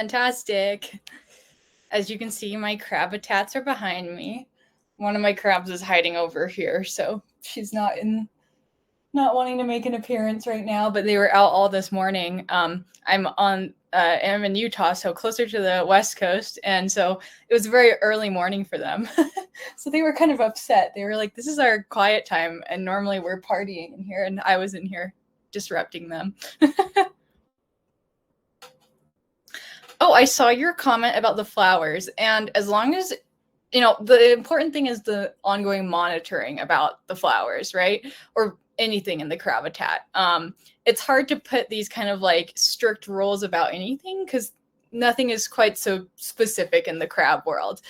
fantastic. As you can see, my crabitats are behind me. One of my crabs is hiding over here, so she's not wanting to make an appearance right now, but they were out all this morning. I'm in Utah, so closer to the West Coast, and so it was a very early morning for them. So they were kind of upset. They were like, "This is our quiet time, and normally we're partying in here, and I was in here disrupting them." Oh, I saw your comment about the flowers, and as long as the important thing is the ongoing monitoring about the flowers, right? Or anything in the cravatat. It's hard to put these kind of like strict rules about anything because nothing is quite so specific in the crab world.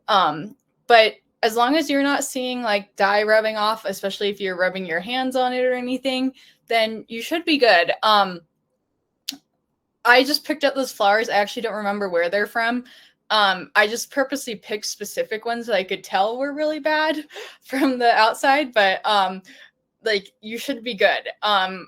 But as long as you're not seeing like dye rubbing off, especially if you're rubbing your hands on it or anything, then you should be good. I just picked up those flowers. I actually don't remember where they're from. I just purposely picked specific ones that I could tell were really bad from the outside, but like you should be good. I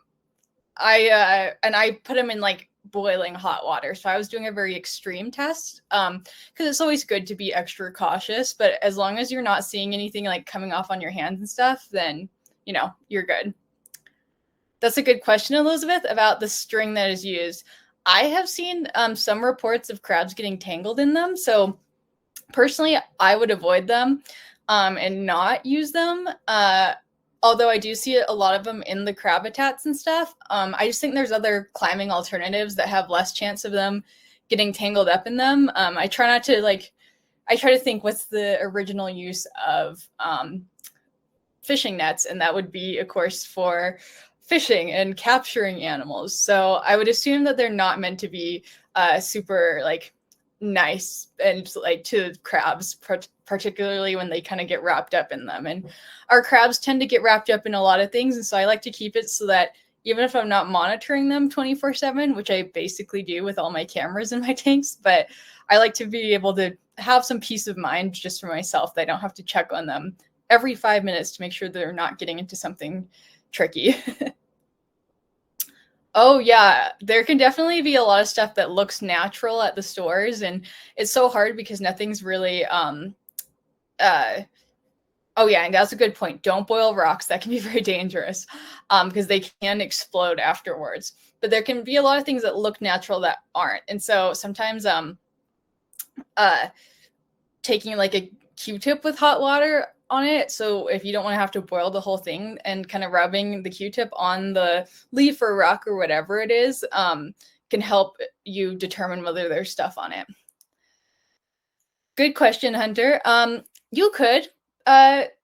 put them in like boiling hot water, so I was doing a very extreme test because it's always good to be extra cautious. But as long as you're not seeing anything like coming off on your hands and stuff, then you're good. That's a good question, Elizabeth, about the string that is used. I have seen some reports of crabs getting tangled in them. So personally, I would avoid them and not use them. Although I do see a lot of them in the crabitats and stuff. I just think there's other climbing alternatives that have less chance of them getting tangled up in them. I try to think what's the original use of fishing nets, and that would be, of course, for fishing and capturing animals. So I would assume that they're not meant to be super like nice and like to crabs, particularly when they kind of get wrapped up in them. And our crabs tend to get wrapped up in a lot of things, and so I like to keep it so that even if I'm not monitoring them 24/7, which I basically do with all my cameras in my tanks, but I like to be able to have some peace of mind just for myself that I don't have to check on them every 5 minutes to make sure they're not getting into something tricky. Oh yeah, there can definitely be a lot of stuff that looks natural at the stores, and it's so hard because nothing's really oh yeah, and that's a good point. Don't boil rocks. That can be very dangerous because they can explode afterwards. But there can be a lot of things that look natural that aren't. And so sometimes taking like a Q-tip with hot water on it, so if you don't want to have to boil the whole thing, and kind of rubbing the Q-tip on the leaf or rock or whatever it is can help you determine whether there's stuff on it. Good question, Hunter. You could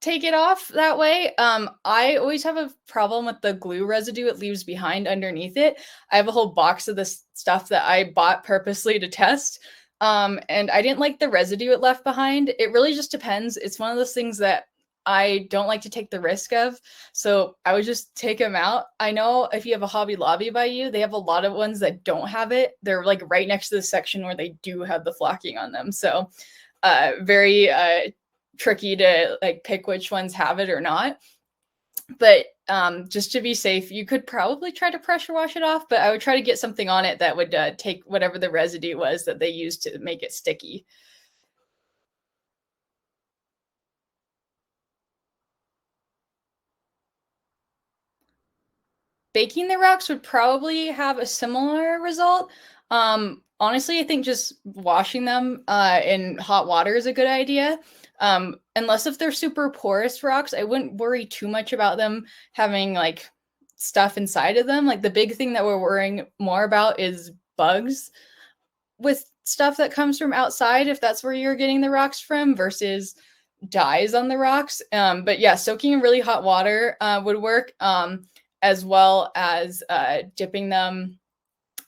take it off that way. I always have a problem with the glue residue it leaves behind underneath it. I have a whole box of this stuff that I bought purposely to test. And I didn't like the residue it left behind. It really just depends. It's one of those things that I don't like to take the risk of. So I would just take them out. I know if you have a Hobby Lobby by you, they have a lot of ones that don't have it. They're like right next to the section where they do have the flocking on them. So very tricky to like pick which ones have it or not. But just to be safe, you could probably try to pressure wash it off, but I would try to get something on it that would take whatever the residue was that they used to make it sticky. Baking the rocks would probably have a similar result. Honestly, I think just washing them in hot water is a good idea. Unless if they're super porous rocks, I wouldn't worry too much about them having like stuff inside of them. Like the big thing that we're worrying more about is bugs with stuff that comes from outside, if that's where you're getting the rocks from, versus dyes on the rocks. But yeah, soaking in really hot water would work, as well as dipping them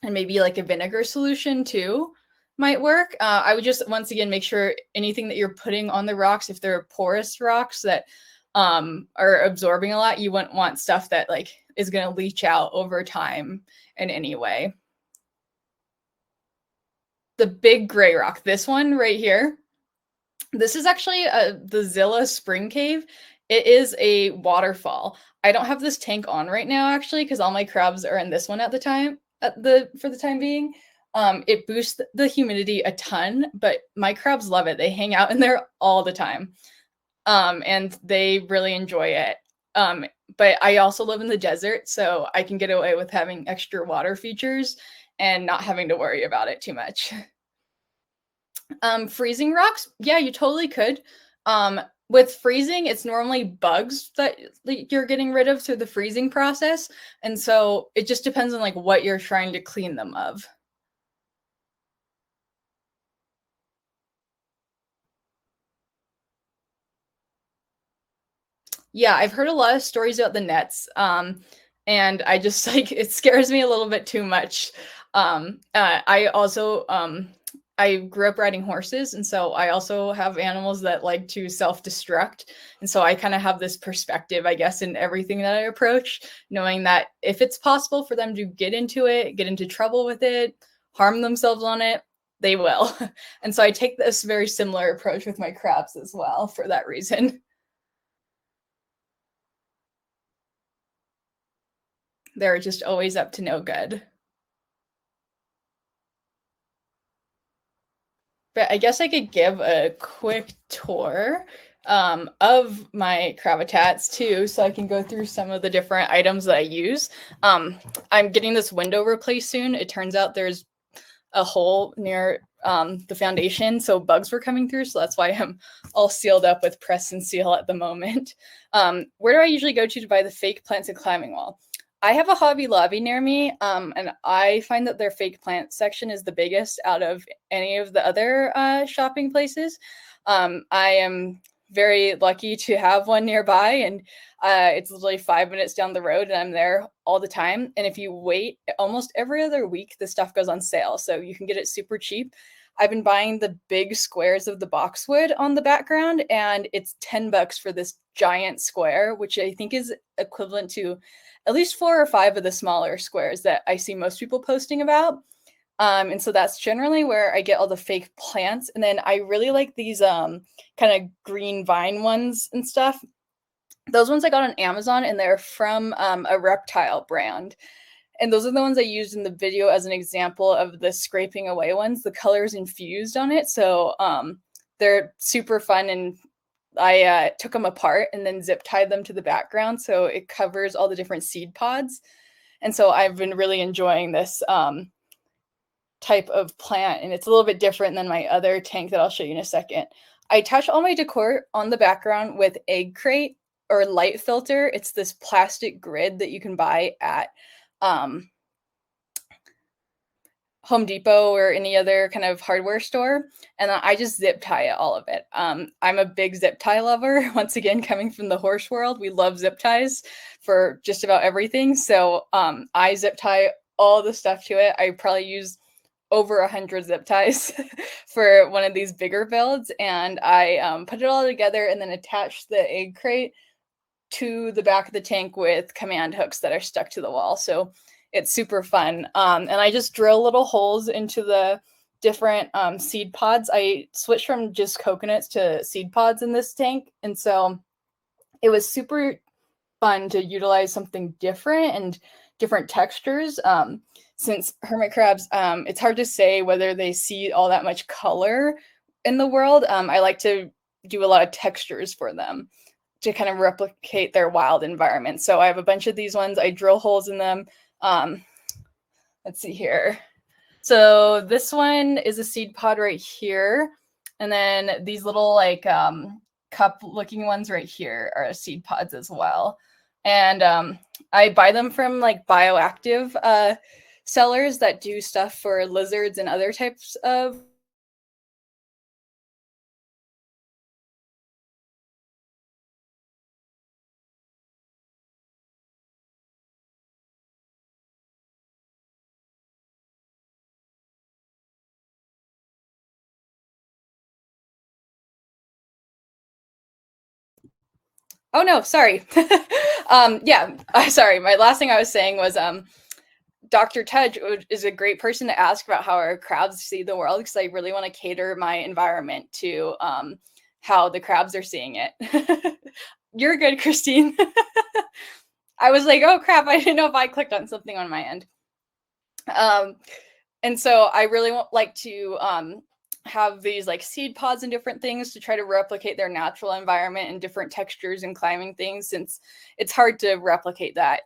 in maybe like a vinegar solution too might work. I would just, once again, make sure anything that you're putting on the rocks, if they're porous rocks that are absorbing a lot, you wouldn't want stuff that like is going to leach out over time in any way. The big gray rock, this one right here, this is actually the Zilla Spring Cave. It is a waterfall. I don't have this tank on right now actually because all my crabs are in this one at the time for the time being. It boosts the humidity a ton, but my crabs love it. They hang out in there all the time. And they really enjoy it. Um, but I also live in the desert, so I can get away with having extra water features and not having to worry about it too much. Freezing rocks, yeah, you totally could. Um, with freezing, it's normally bugs that you're getting rid of through the freezing process, and so it just depends on like what you're trying to clean them of. Yeah, I've heard a lot of stories about the nets, and I just like it scares me a little bit too much. I also I grew up riding horses, and so I also have animals that like to self-destruct, and so I kind of have this perspective, I guess, in everything that I approach, knowing that if it's possible for them to get into it, get into trouble with it, harm themselves on it, they will. And so I take this very similar approach with my crabs as well for that reason. They're just always up to no good. But I guess I could give a quick tour of my Cravatats too, so I can go through some of the different items that I use. I'm getting this window replaced soon. It turns out there's a hole near the foundation, so bugs were coming through. So that's why I'm all sealed up with press and seal at the moment. Where do I usually go to buy the fake plants and climbing wall? I have a Hobby Lobby near me, and I find that their fake plant section is the biggest out of any of the other shopping places. I am very lucky to have one nearby, and it's literally 5 minutes down the road, and I'm there all the time. And if you wait, almost every other week, the stuff goes on sale, so you can get it super cheap. I've been buying the big squares of the boxwood on the background, and it's $10 for this giant square, which I think is equivalent to at least 4 or 5 of the smaller squares that I see most people posting about. And so that's generally where I get all the fake plants. And then I really like these kind of green vine ones and stuff. Those ones I got on Amazon, and they're from a reptile brand. And those are the ones I used in the video as an example of the scraping away ones. The colors infused on it. So they're super fun, and I took them apart and then zip tied them to the background so it covers all the different seed pods. And so I've been really enjoying this type of plant, and it's a little bit different than my other tank that I'll show you in a second. I attach all my decor on the background with egg crate or light filter. It's this plastic grid that you can buy at um, Home Depot or any other kind of hardware store, and I just zip tie all of it. I'm a big zip tie lover. Once again, coming from the horse world, we love zip ties for just about everything. So I zip tie all the stuff to it. I probably use over 100 zip ties for one of these bigger builds, and I put it all together and then attach the egg crate to the back of the tank with command hooks that are stuck to the wall. So it's super fun. And I just drill little holes into the different seed pods. I switched from just coconuts to seed pods in this tank. And so it was super fun to utilize something different and different textures. Since hermit crabs, it's hard to say whether they see all that much color in the world. I like to do a lot of textures for them to kind of replicate their wild environment. So I have a bunch of these ones. I drill holes in them. Let's see here. So this one is a seed pod right here. And then these little like cup looking ones right here are seed pods as well. And I buy them from like bioactive sellers that do stuff for lizards and other types of. Oh no, sorry. Yeah, sorry. My last thing I was saying was Dr. Tudge is a great person to ask about how our crabs see the world, because I really want to cater my environment to how the crabs are seeing it. You're good, Christine. I was like, oh crap, I didn't know if I clicked on something on my end. Um, And so I really like to have these like seed pods and different things to try to replicate their natural environment and different textures and climbing things, since it's hard to replicate that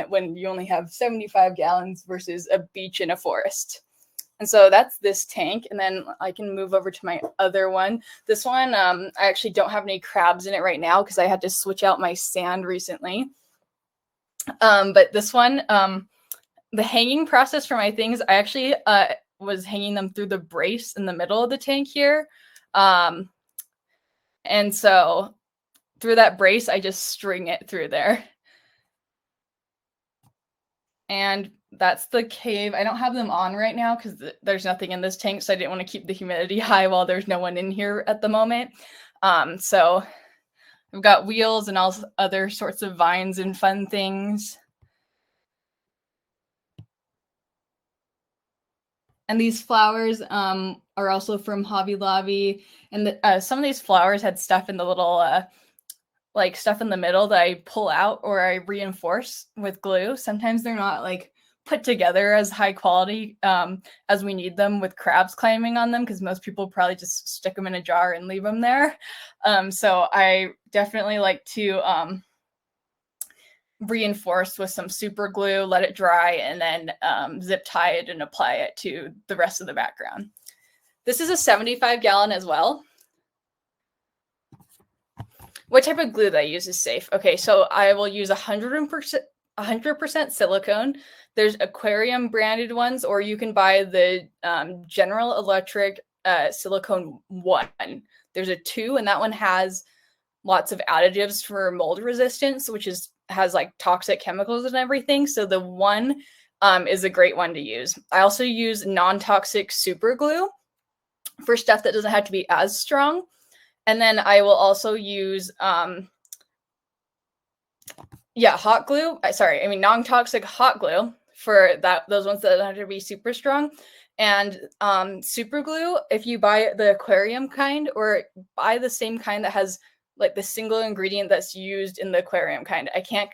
when you only have 75 gallons versus a beach in a forest. And so that's this tank. And then I can move over to my other one. This one, I actually don't have any crabs in it right now because I had to switch out my sand recently. But this one, the hanging process for my things, I actually was hanging them through the brace in the middle of the tank here. And so through that brace, I just string it through there. And that's the cave. I don't have them on right now because there's nothing in this tank, so I didn't want to keep the humidity high while there's no one in here at the moment. So we've got wheels and all other sorts of vines and fun things. And these flowers are also from Hobby Lobby. And some of these flowers had stuff in the little, like stuff in the middle that I pull out or I reinforce with glue. Sometimes they're not like put together as high quality as we need them with crabs climbing on them, because most people probably just stick them in a jar and leave them there. So I definitely like to reinforce with some super glue, let it dry, and then zip tie it and apply it to the rest of the background. This is a 75-gallon as well. What type of glue that I use is safe? Okay, so I will use 100% silicone. There's aquarium branded ones, or you can buy the General Electric silicone 1. There's a 2, and that one has lots of additives for mold resistance, which has like toxic chemicals and everything. So the 1 is a great one to use. I also use non-toxic super glue for stuff that doesn't have to be as strong. And then I will also use hot glue. Non-toxic hot glue for those ones that don't have to be super strong. And super glue, if you buy the aquarium kind, or buy the same kind that has like the single ingredient that's used in the aquarium kind. I can't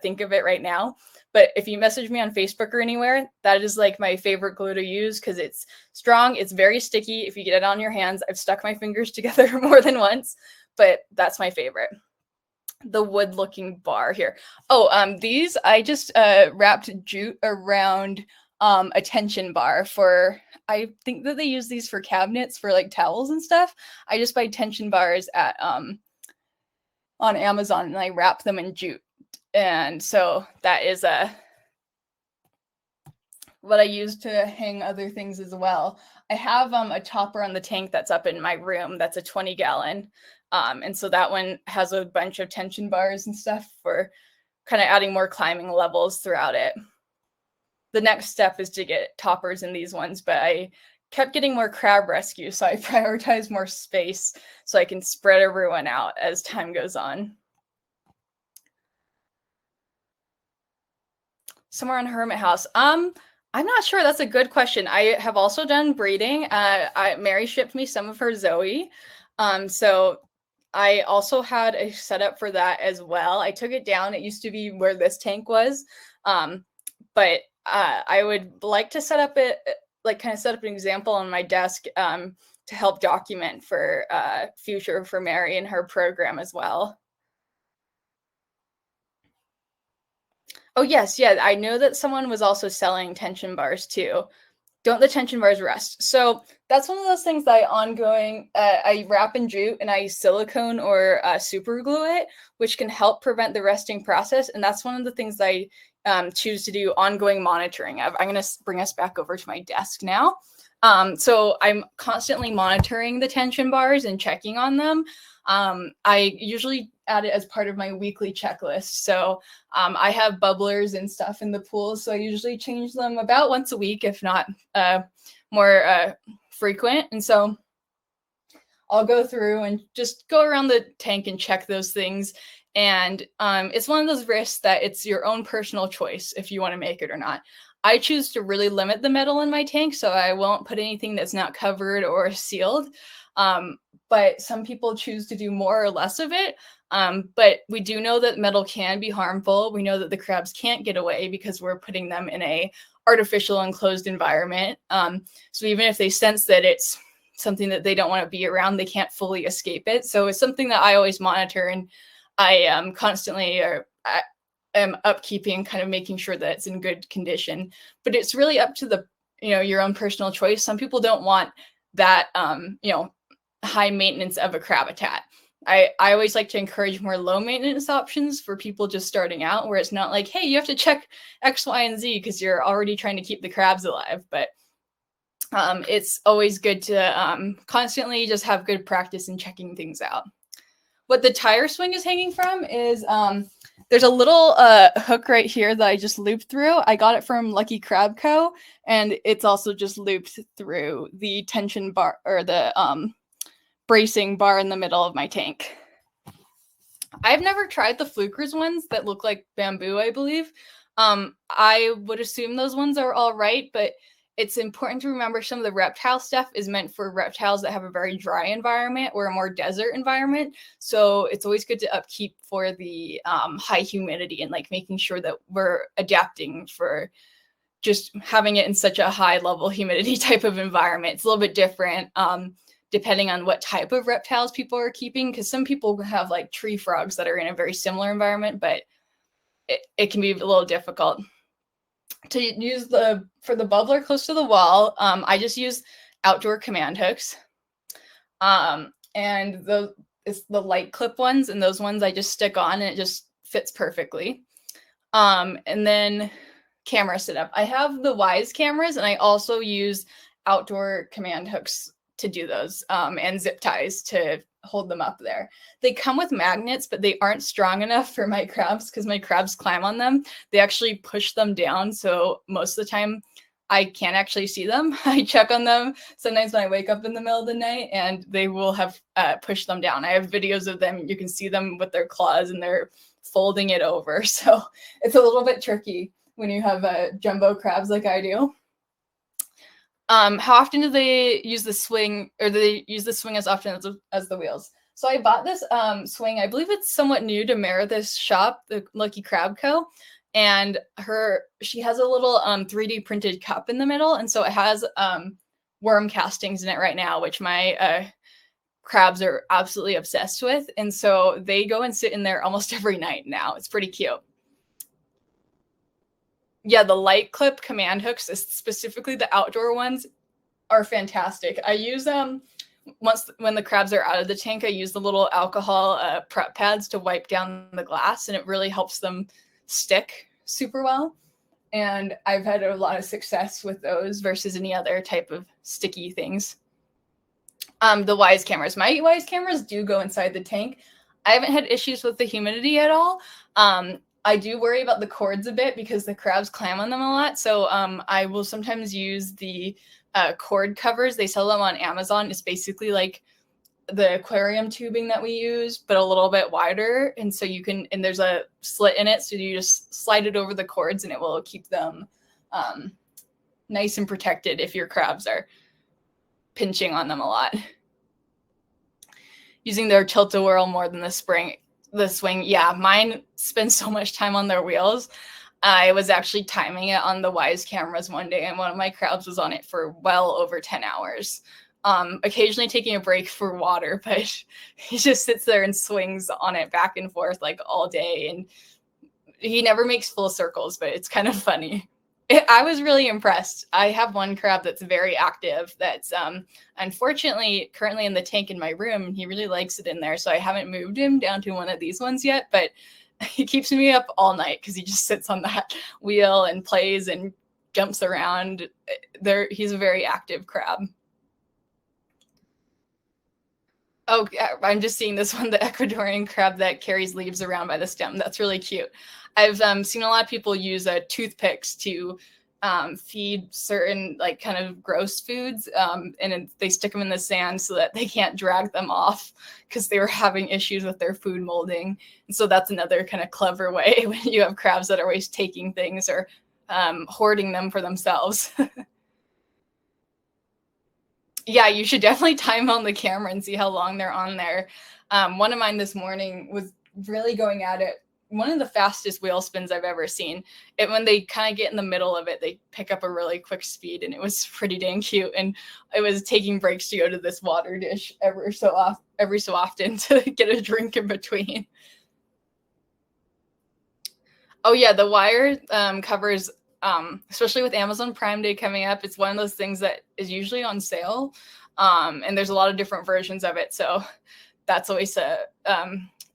think of it right now, but if you message me on Facebook or anywhere, that is like my favorite glue to use because it's strong. It's very sticky. If you get it on your hands, I've stuck my fingers together more than once, but that's my favorite. The wood looking bar here. These I just wrapped jute around a tension bar for, I think that they use these for cabinets for like towels and stuff. I just buy tension bars at on Amazon and I wrap them in jute. And so that is what I use to hang other things as well. I have a topper on the tank that's up in my room that's a 20-gallon. And so that one has a bunch of tension bars and stuff for kind of adding more climbing levels throughout it. The next step is to get toppers in these ones, but I kept getting more crab rescue, so I prioritize more space so I can spread everyone out as time goes on. Somewhere on Hermit House. I'm not sure. That's a good question. I have also done breeding. Mary shipped me some of her Zoe. So I also had a setup for that as well. I took it down. It used to be where this tank was. But I would like to set up set up an example on my desk to help document for future for Mary and her program as well. Oh, yes. Yeah, I know that someone was also selling tension bars too. Don't the tension bars rust? So that's one of those things that I wrap in jute and I silicone or super glue it, which can help prevent the rusting process. And that's one of the things that I choose to do ongoing monitoring of. I'm going to bring us back over to my desk now. So I'm constantly monitoring the tension bars and checking on them. I usually add it as part of my weekly checklist. So I have bubblers and stuff in the pool. So I usually change them about once a week, if not more frequent. And so I'll go through and just go around the tank and check those things. And it's one of those risks that it's your own personal choice if you want to make it or not. I choose to really limit the metal in my tank, so I won't put anything that's not covered or sealed. But some people choose to do more or less of it. But we do know that metal can be harmful. We know that the crabs can't get away because we're putting them in a artificial enclosed environment. So even if they sense that it's something that they don't want to be around, they can't fully escape it. So it's something that I always monitor, and I constantly am upkeeping, kind of making sure that it's in good condition. But it's really up to the, your own personal choice. Some people don't want that, high maintenance of a crab habitat. I always like to encourage more low maintenance options for people just starting out, where it's not like, hey, you have to check X, Y, and Z because you're already trying to keep the crabs alive. But it's always good to constantly just have good practice in checking things out. What the tire swing is hanging from is there's a little hook right here that I just looped through. I got it from Lucky Crab Co. And it's also just looped through the tension bar, or the bracing bar in the middle of my tank. I've never tried the Flukers ones that look like bamboo, I believe. I would assume those ones are all right, but it's important to remember some of the reptile stuff is meant for reptiles that have a very dry environment or a more desert environment. So it's always good to upkeep for the high humidity, and like making sure that we're adapting for just having it in such a high level humidity type of environment. It's a little bit different depending on what type of reptiles people are keeping, because some people have like tree frogs that are in a very similar environment, but it can be a little difficult. To use for the bubbler close to the wall, I just use outdoor command hooks. And it's the light clip ones, and those ones I just stick on and it just fits perfectly. And then camera setup. I have the Wise cameras, and I also use outdoor command hooks to do those, and zip ties to hold them up there. They come with magnets, but they aren't strong enough for my crabs because my crabs climb on them. They actually push them down. So most of the time I can't actually see them. I check on them sometimes when I wake up in the middle of the night, and they will have pushed them down. I have videos of them. You can see them with their claws, and they're folding it over. So it's a little bit tricky when you have jumbo crabs like I do. How often do they use the swing, or do they use the swing as often as the wheels? So I bought this swing. I believe it's somewhat new to Meredith's shop, the Lucky Crab Co. And she has a little 3D printed cup in the middle. And so it has worm castings in it right now, which my crabs are absolutely obsessed with. And so they go and sit in there almost every night now. It's pretty cute. Yeah, the light clip command hooks, specifically the outdoor ones, are fantastic. I use them when the crabs are out of the tank. I use the little alcohol prep pads to wipe down the glass, and it really helps them stick super well. And I've had a lot of success with those versus any other type of sticky things. The Wise cameras. My Wise cameras do go inside the tank. I haven't had issues with the humidity at all. I do worry about the cords a bit because the crabs climb on them a lot. So I will sometimes use the cord covers. They sell them on Amazon. It's basically like the aquarium tubing that we use, but a little bit wider. And so and there's a slit in it. So you just slide it over the cords, and it will keep them nice and protected if your crabs are pinching on them a lot. Using their tilt-a-whirl more than the swing. Yeah, mine spend so much time on their wheels. I was actually timing it on the Wise cameras one day, and one of my crabs was on it for well over 10 hours. Occasionally taking a break for water, but he just sits there and swings on it back and forth like all day. And he never makes full circles, but it's kind of funny. I was really impressed. I have one crab that's very active that's unfortunately currently in the tank in my room. He really likes it in there, so I haven't moved him down to one of these ones yet, but he keeps me up all night because he just sits on that wheel and plays and jumps around. He's a very active crab. Oh, I'm just seeing this one, the Ecuadorian crab that carries leaves around by the stem. That's really cute. I've seen a lot of people use toothpicks to feed certain like kind of gross foods, and they stick them in the sand so that they can't drag them off because they were having issues with their food molding. And so that's another kind of clever way when you have crabs that are always taking things or hoarding them for themselves. Yeah, you should definitely time on the camera and see how long they're on there. One of mine this morning was really going at it one of the fastest wheel spins I've ever seen. And when they kind of get in the middle of it, they pick up a really quick speed, and it was pretty dang cute. And I was taking breaks to go to this water dish every so often to get a drink in between. Oh yeah, the wire covers, especially with Amazon Prime Day coming up, it's one of those things that is usually on sale, and there's a lot of different versions of it. So that's always a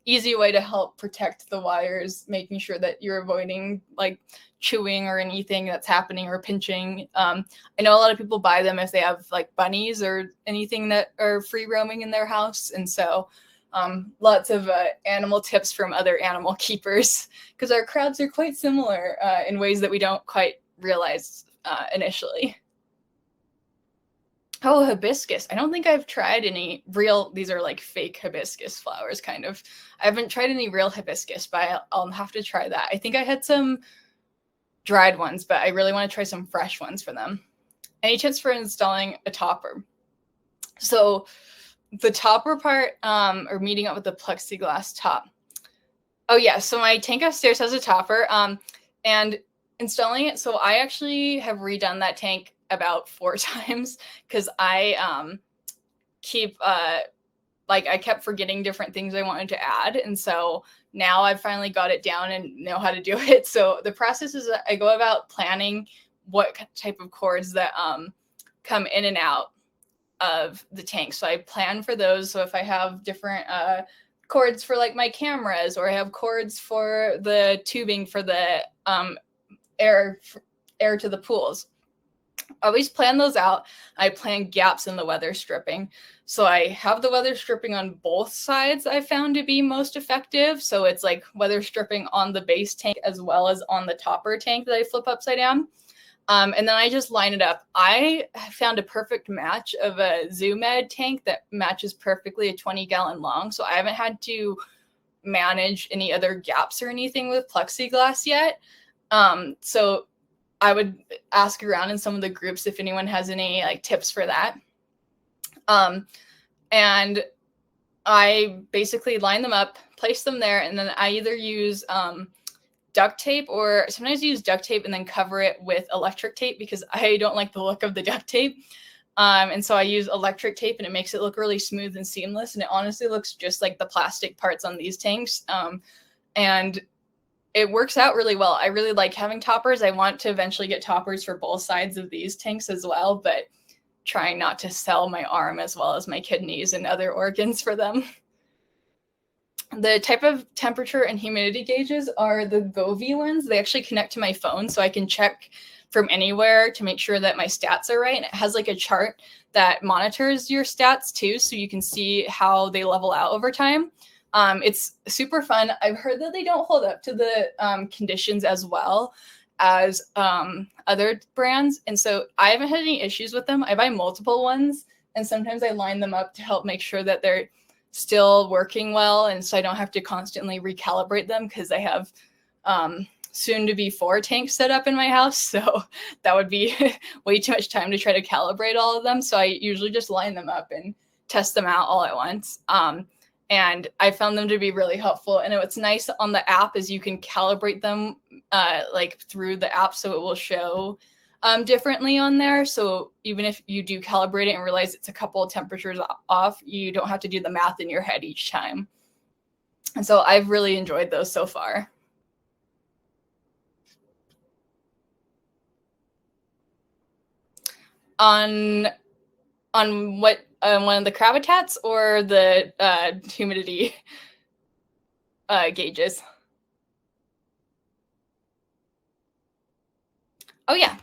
easy way to help protect the wires, making sure that you're avoiding like chewing or anything that's happening or pinching. I know a lot of people buy them if they have like bunnies or anything that are free roaming in their house, and so lots of animal tips from other animal keepers, because our crowds are quite similar in ways that we don't quite realize initially. Oh, hibiscus. I don't think I've tried any real, these are like fake hibiscus flowers, kind of. I haven't tried any real hibiscus, but I'll have to try that. I think I had some dried ones, but I really want to try some fresh ones for them. Any tips for installing a topper? So the topper part, or meeting up with the plexiglass top. Oh yeah, so my tank upstairs has a topper, and installing it. So I actually have redone that tank about 4 times, because I keep I kept forgetting different things I wanted to add, and so now I've finally got it down and know how to do it. So the process is that I go about planning what type of cords that come in and out of the tank. So I plan for those. So if I have different cords for like my cameras, or I have cords for the tubing for the air to the pools, I always plan those out. I plan gaps in the weather stripping. So I have the weather stripping on both sides I found to be most effective. So it's like weather stripping on the base tank as well as on the topper tank that I flip upside down. And then I just line it up. I found a perfect match of a ZooMed tank that matches perfectly a 20-gallon long. So I haven't had to manage any other gaps or anything with plexiglass yet. So I would ask around in some of the groups if anyone has any like tips for that. And I basically line them up, place them there, and then I either use duct tape, or sometimes use duct tape and then cover it with electric tape, because I don't like the look of the duct tape. And so I use electric tape, and it makes it look really smooth and seamless. And it honestly looks just like the plastic parts on these tanks. And it works out really well. I really like having toppers. I want to eventually get toppers for both sides of these tanks as well, but trying not to sell my arm as well as my kidneys and other organs for them. The type of temperature and humidity gauges are the Govee ones. They actually connect to my phone, so I can check from anywhere to make sure that my stats are right. And it has like a chart that monitors your stats too, so you can see how they level out over time. It's super fun. I've heard that they don't hold up to the conditions as well as other brands. And so I haven't had any issues with them. I buy multiple ones, and sometimes I line them up to help make sure that they're still working well. And so I don't have to constantly recalibrate them, because I have soon to be 4 tanks set up in my house. So that would be way too much time to try to calibrate all of them. So I usually just line them up and test them out all at once. And I found them to be really helpful. And what's nice on the app is you can calibrate them like through the app, so it will show differently on there. So even if you do calibrate it and realize it's a couple of temperatures off, you don't have to do the math in your head each time. And so I've really enjoyed those so far. On what, one of the Cravatats or the humidity gauges? Oh yeah.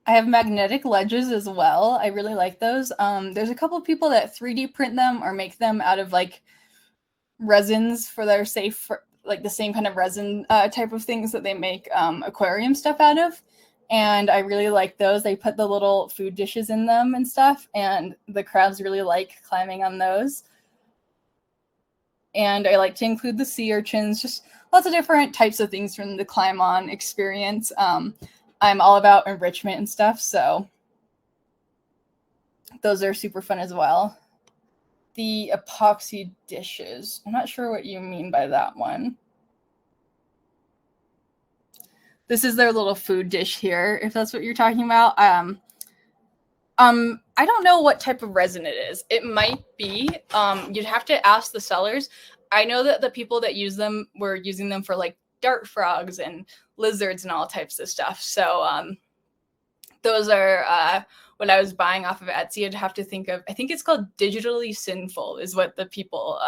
I have magnetic ledges as well. I really like those. There's a couple of people that 3D print them or make them out of like resins for their safe, for, like the same kind of resin type of things that they make aquarium stuff out of. And I really like those. They put the little food dishes in them and stuff, and the crabs really like climbing on those. And I like to include the sea urchins, just lots of different types of things from the climb on experience. I'm all about enrichment and stuff, so Those are super fun as well. The epoxy dishes. I'm not sure what you mean by that one. This is their little food dish here, if that's what you're talking about. I don't know what type of resin it is. It might be. You'd have to ask the sellers. I know that the people that use them were using them for like dart frogs and lizards and all types of stuff. So those are what I was buying off of Etsy. I'd have to think of. I think it's called Digitally Sinful is what the people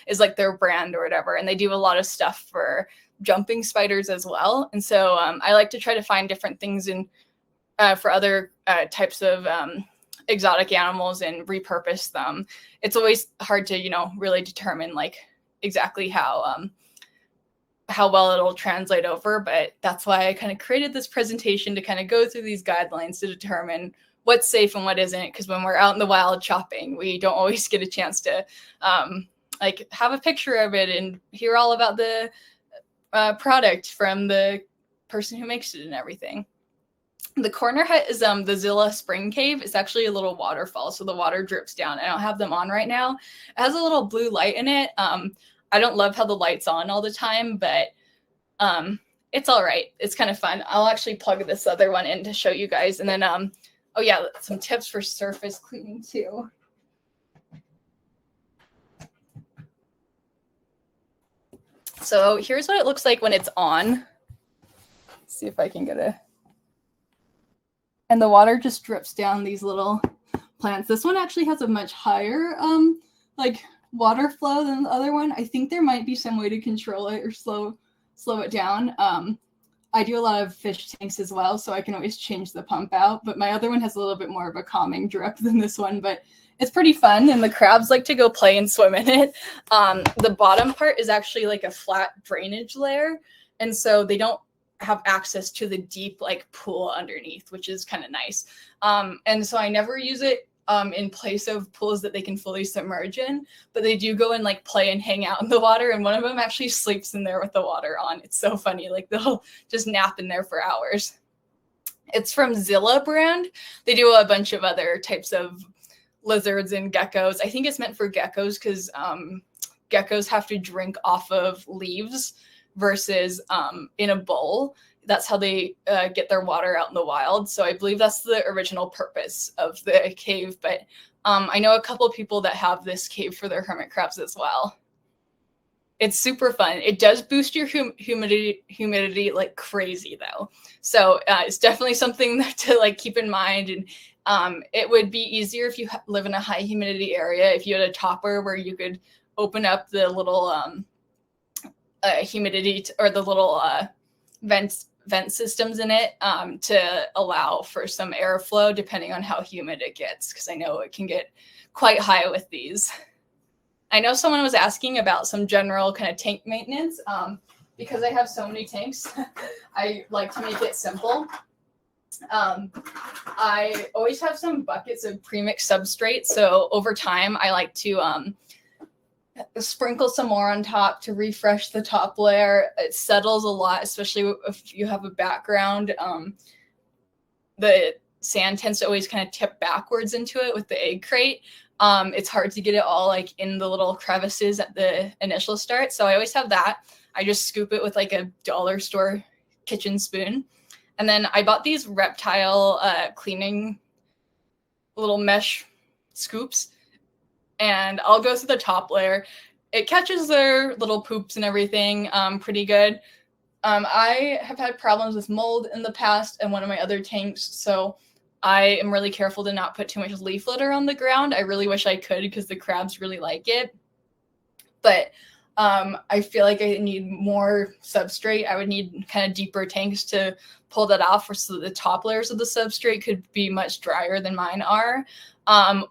is like their brand or whatever, and they do a lot of stuff for jumping spiders as well. And so I like to try to find different things in for other types of exotic animals and repurpose them. It's always hard to, you know, really determine like exactly how well it'll translate over, but that's why I kind of created this presentation to kind of go through these guidelines to determine what's safe and what isn't. Because when we're out in the wild shopping, we don't always get a chance to like have a picture of it and hear all about the product from the person who makes it and everything. The corner hut is the Zilla Spring Cave. It's actually a little waterfall, so the water drips down. I don't have them on right now. It has a little blue light in it. I don't love how the light's on all the time, but it's all right. It's kind of fun. I'll actually plug this other one in to show you guys. And then, oh yeah, some tips for surface cleaning too. So here's what it looks like when it's on. Let's see if I can get a... And the water just drips down these little plants. This one actually has a much higher like water flow than the other one. I think there might be some way to control it or slow it down. I do a lot of fish tanks as well, so I can always change the pump out. But my other one has a little bit more of a calming drip than this one, but it's pretty fun. And the crabs like to go play and swim in it. The bottom part is actually like a flat drainage layer. And so they don't have access to the deep like pool underneath, which is kind of nice. And so I never use it in place of pools that they can fully submerge in, but they do go and like play and hang out in the water. And one of them actually sleeps in there with the water on. It's so funny. Like they'll just nap in there for hours. It's from Zilla brand. They do a bunch of other types of lizards and geckos. I think it's meant for geckos because geckos have to drink off of leaves versus in a bowl. That's how they get their water out in the wild. So I believe that's the original purpose of the cave. But I know a couple of people that have this cave for their hermit crabs as well. It's super fun. It does boost your humidity like crazy though. So it's definitely something to like keep in mind. And it would be easier if you live in a high humidity area, if you had a topper where you could open up the little humidity or the little vent systems in it to allow for some airflow depending on how humid it gets, because I know it can get quite high with these. I know someone was asking about some general kind of tank maintenance. Because I have so many tanks, I like to make it simple. I always have some buckets of premixed substrate, so over time I like to sprinkle some more on top to refresh the top layer. It settles a lot, especially if you have a background. The sand tends to always kind of tip backwards into it with the egg crate. It's hard to get it all like in the little crevices at the initial start. So I always have that. I just scoop it with like a dollar store kitchen spoon. And then I bought these reptile cleaning little mesh scoops. And I'll go through the top layer. It catches their little poops and everything pretty good. I have had problems with mold in the past in one of my other tanks, so I am really careful to not put too much leaf litter on the ground. I really wish I could because the crabs really like it. But I feel like I need more substrate. I would need kind of deeper tanks to pull that off so the top layers of the substrate could be much drier than mine are.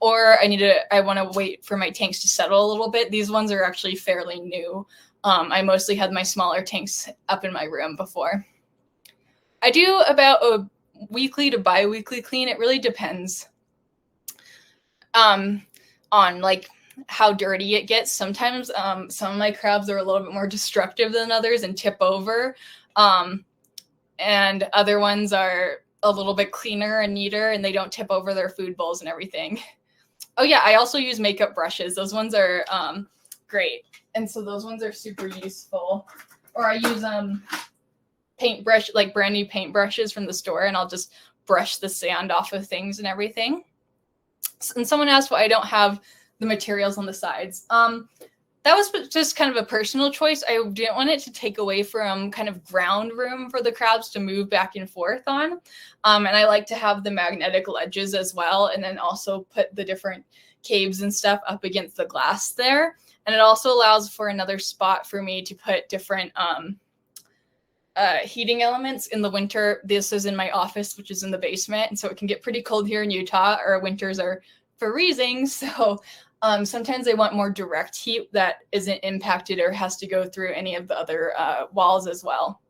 Or I want to wait for my tanks to settle a little bit. These ones are actually fairly new. I mostly had my smaller tanks up in my room before. I do about a weekly to bi-weekly clean. It really depends on like how dirty it gets. Sometimes some of my crabs are a little bit more destructive than others and tip over. And other ones are a little bit cleaner and neater and they don't tip over their food bowls and everything. Oh yeah, I also use makeup brushes. Those ones are great. And so those ones are super useful. Or I use paintbrush, like brand new paintbrushes from the store, and I'll just brush the sand off of things and everything. And someone asked why I don't have the materials on the sides. That was just kind of a personal choice. I didn't want it to take away from kind of ground room for the crabs to move back and forth on. And I like to have the magnetic ledges as well, and then also put the different caves and stuff up against the glass there. And it also allows for another spot for me to put different heating elements in the winter. This is in my office, which is in the basement. And so it can get pretty cold here in Utah. Our winters are freezing. So sometimes I want more direct heat that isn't impacted or has to go through any of the other walls as well.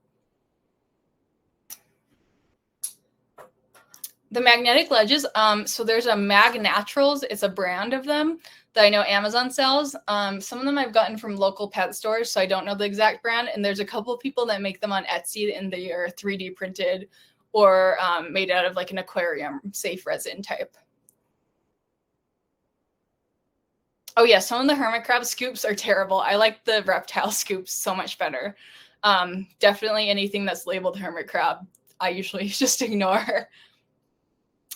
The magnetic ledges, so there's a Mag Naturals. It's a brand of them that I know Amazon sells. Some of them I've gotten from local pet stores, so I don't know the exact brand. And there's a couple of people that make them on Etsy, and they are 3D printed or made out of like an aquarium safe resin type. Oh yeah, some of the hermit crab scoops are terrible. I like the reptile scoops so much better. Definitely anything that's labeled hermit crab, I usually just ignore.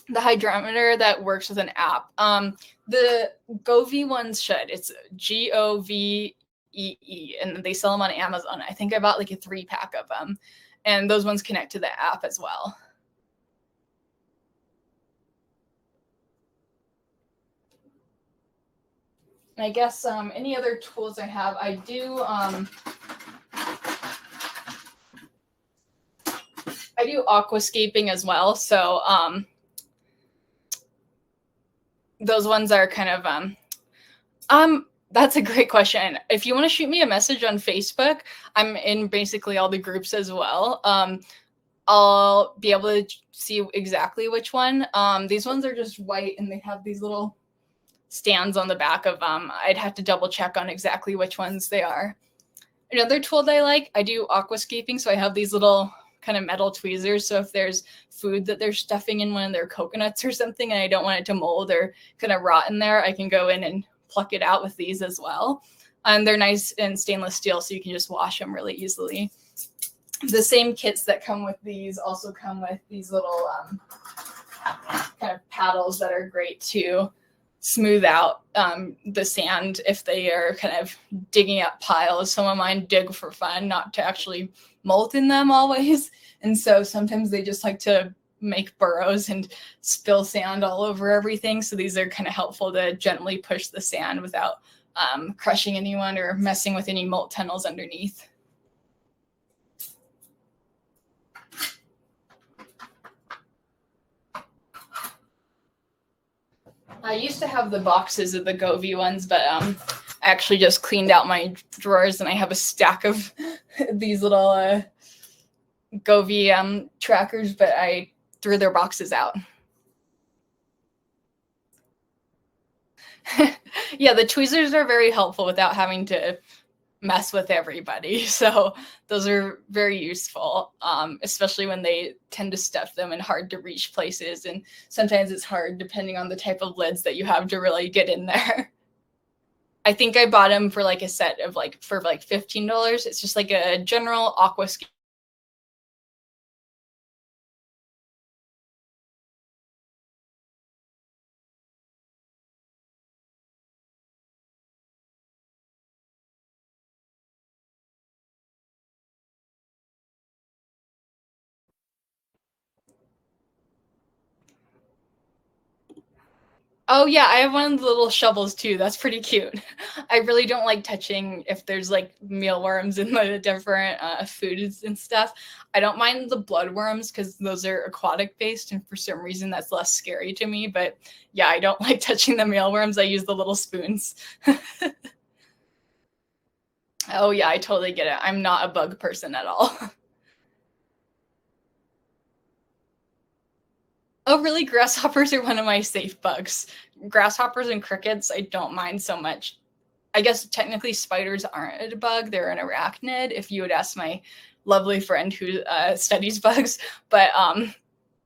The hydrometer that works with an app. The Govee ones should. It's Govee, and they sell them on Amazon. I think I bought like a 3-pack of them, and those ones connect to the app as well. And I guess any other tools I have, I do aquascaping as well. So those ones are kind of that's a great question. If you want to shoot me a message on Facebook, I'm in basically all the groups as well. I'll be able to see exactly which one. These ones are just white, and they have these little stands on the back of them. I'd have to double check on exactly which ones they are. Another tool that I like, I do aquascaping, so I have these little kind of metal tweezers. So if there's food that they're stuffing in one of their coconuts or something, and I don't want it to mold or kind of rot in there, I can go in and pluck it out with these as well. And they're nice and stainless steel, so you can just wash them really easily. The same kits that come with these also come with these little kind of paddles that are great to smooth out the sand if they are kind of digging up piles. Some of mine dig for fun, not to actually molt in them always. And so sometimes they just like to make burrows and spill sand all over everything. So these are kind of helpful to gently push the sand without crushing anyone or messing with any molt tunnels underneath. I used to have the boxes of the Govee ones, but I actually just cleaned out my drawers, and I have a stack of these little Govee trackers, but I threw their boxes out. Yeah, the tweezers are very helpful without having to mess with everybody. So those are very useful, especially when they tend to stuff them in hard to reach places. And sometimes it's hard depending on the type of lids that you have to really get in there. I think I bought them for like a set of for $15. It's just like a general aquascape. Oh yeah, I have one of the little shovels too. That's pretty cute. I really don't like touching if there's like mealworms in the different foods and stuff. I don't mind the bloodworms because those are aquatic based, and for some reason that's less scary to me. But yeah, I don't like touching the mealworms. I use the little spoons. Oh yeah, I totally get it. I'm not a bug person at all. Oh, really? Grasshoppers are one of my safe bugs. Grasshoppers and crickets, I don't mind so much. I guess technically spiders aren't a bug. They're an arachnid, if you would ask my lovely friend who studies bugs. But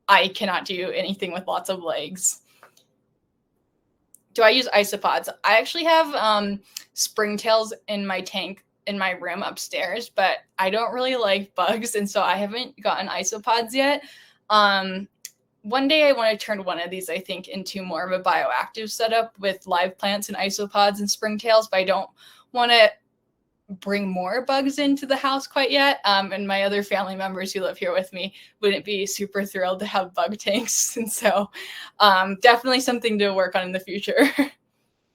I cannot do anything with lots of legs. Do I use isopods? I actually have springtails in my tank in my room upstairs, but I don't really like bugs, and so I haven't gotten isopods yet. One day I want to turn one of these, I think, into more of a bioactive setup with live plants and isopods and springtails, but I don't want to bring more bugs into the house quite yet. And my other family members who live here with me wouldn't be super thrilled to have bug tanks. And so definitely something to work on in the future.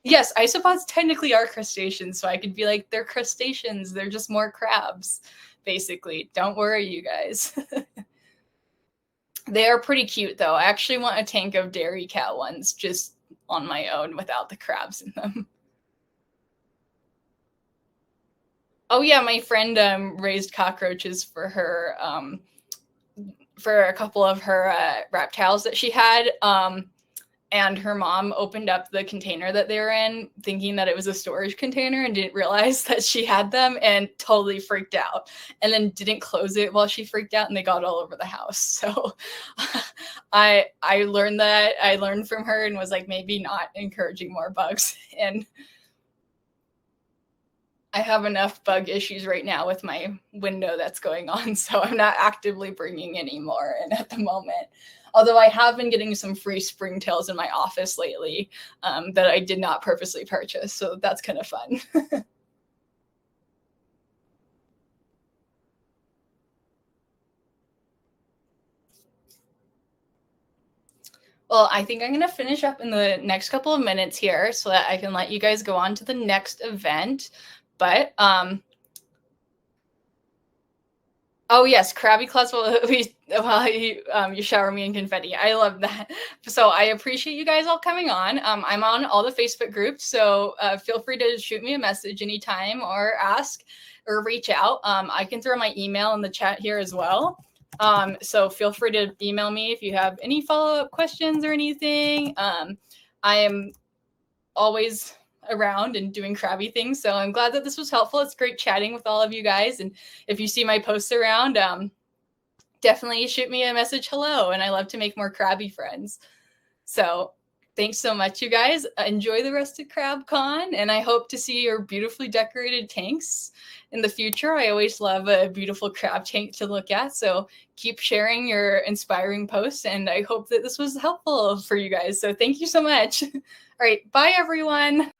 Yes, isopods technically are crustaceans, so I could be like, they're crustaceans. They're just more crabs, basically. Don't worry, you guys. They are pretty cute, though. I actually want a tank of dairy cat ones just on my own without the crabs in them. Oh yeah, my friend raised cockroaches for her for a couple of her reptiles that she had. And her mom opened up the container that they were in, thinking that it was a storage container, and didn't realize that she had them, and totally freaked out. And then didn't close it while she freaked out, and they got all over the house. So I learned that. I learned from her and was like, maybe not encouraging more bugs. And I have enough bug issues right now with my window that's going on, so I'm not actively bringing any more in at the moment. Although I have been getting some free springtails in my office lately that I did not purposely purchase, so that's kind of fun. Well, I think I'm going to finish up in the next couple of minutes here so that I can let you guys go on to the next event. But oh yes, Krabby Claus while you shower me in confetti. I love that. So I appreciate you guys all coming on. I'm on all the Facebook groups, so feel free to shoot me a message anytime or ask or reach out. I can throw my email in the chat here as well. So feel free to email me if you have any follow-up questions or anything. I am always around and doing crabby things, so I'm glad that this was helpful. It's great chatting with all of you guys, and if you see my posts around, definitely shoot me a message hello, and I love to make more crabby friends. So thanks so much, you guys. Enjoy the rest of CrabCon, and I hope to see your beautifully decorated tanks in the future. I always love a beautiful crab tank to look at, so keep sharing your inspiring posts, and I hope that this was helpful for you guys. So thank you so much. All right, bye everyone.